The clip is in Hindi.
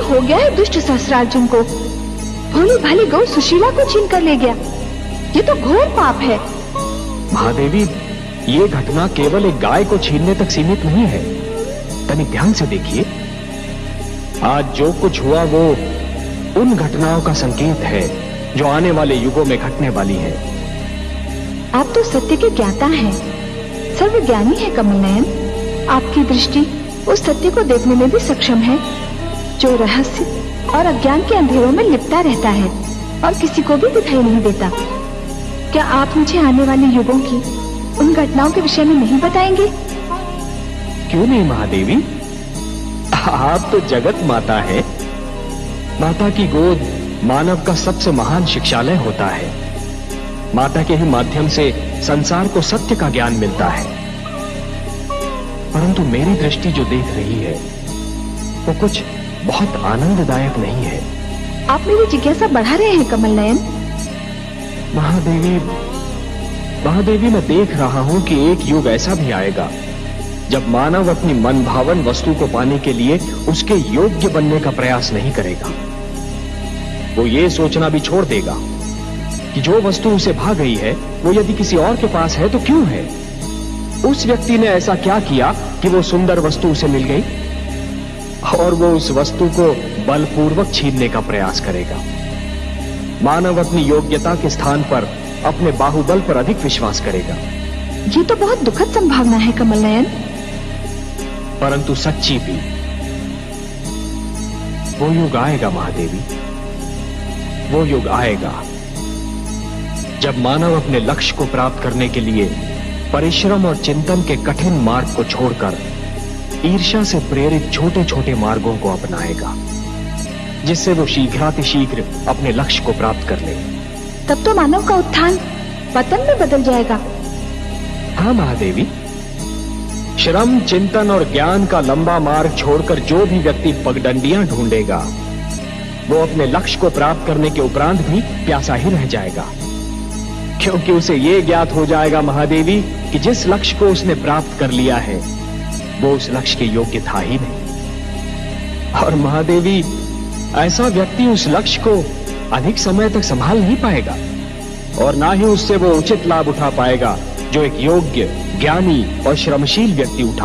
हो गया है दुष्ट सहस्रार्जुन को? भोली भाली गौ सुशीला को छीन कर ले गया। ये तो घोर पाप है। महादेवी, ये घटना केवल एक गाय को छीनने तक सीमित नहीं है। तनिक ध्यान से देखिए, आज जो कुछ हुआ वो उन घटनाओं का संकेत है जो आने वाले युगों में घटने वाली है। आप तो सत्य के ज्ञाता हैं, सर्वज्ञानी है कमल नयन। आपकी दृष्टि उस सत्य को देखने में भी सक्षम है जो रहस्य और अज्ञान के अंधेरों में लिपटा रहता है और किसी को भी दिखाई नहीं देता। क्या आप मुझे आने वाले युगों की उन घटनाओं के विषय में नहीं बताएंगे? क्यों नहीं महादेवी, आप तो जगत माता है। माता की गोद मानव का सबसे महान शिक्षालय होता है। माता के ही माध्यम से संसार को सत्य का ज्ञान मिलता है। परंतु मेरी दृष्टि जो देख रही है वो कुछ बहुत आनंददायक नहीं है। आप मेरी जिज्ञासा बढ़ा रहे हैं कमल नयन। महादेवी, मैं देख रहा हूं कि एक युग ऐसा भी आएगा जब मानव अपनी मनभावन वस्तु को पाने के लिए उसके योग्य बनने का प्रयास नहीं करेगा। वो ये सोचना भी छोड़ देगा कि जो वस्तु उसे भा गई है वो यदि किसी और के पास है तो क्यों है। उस व्यक्ति ने ऐसा क्या किया कि वो सुंदर वस्तु उसे मिल गई, और वो उस वस्तु को बलपूर्वक छीनने का प्रयास करेगा। मानव अपनी योग्यता के स्थान पर अपने बाहुबल पर अधिक विश्वास करेगा। ये तो बहुत दुखद संभावना है कमल नयन। परंतु सच्ची भी। वो युग आएगा महादेवी, वो युग आएगा जब मानव अपने लक्ष्य को प्राप्त करने के लिए परिश्रम और चिंतन के कठिन मार्ग को छोड़कर ईर्ष्या से प्रेरित छोटे छोटे मार्गों को अपनाएगा, जिससे वो शीघ्रातिशीघ्र अपने लक्ष्य को प्राप्त कर ले। तब तो मानव का उत्थान पतन में बदल जाएगा। हाँ महादेवी, श्रम, चिंतन और ज्ञान का लंबा मार्ग छोड़कर जो भी व्यक्ति पगडंडियां ढूंढेगा वो अपने लक्ष्य को प्राप्त करने के उपरांत भी प्यासा ही रह जाएगा, क्योंकि उसे ये ज्ञात हो जाएगा महादेवी कि जिस लक्ष्य को उसने प्राप्त कर लिया है वो उस लक्ष्य के योग्य था ही नहीं। और महादेवी, ऐसा व्यक्ति उस लक्ष्य को अधिक समय तक संभाल नहीं पाएगा और ना ही उससे वो उचित लाभ उठा पाएगा जो एक योग्य, ज्ञानी और श्रमशील व्यक्ति उठा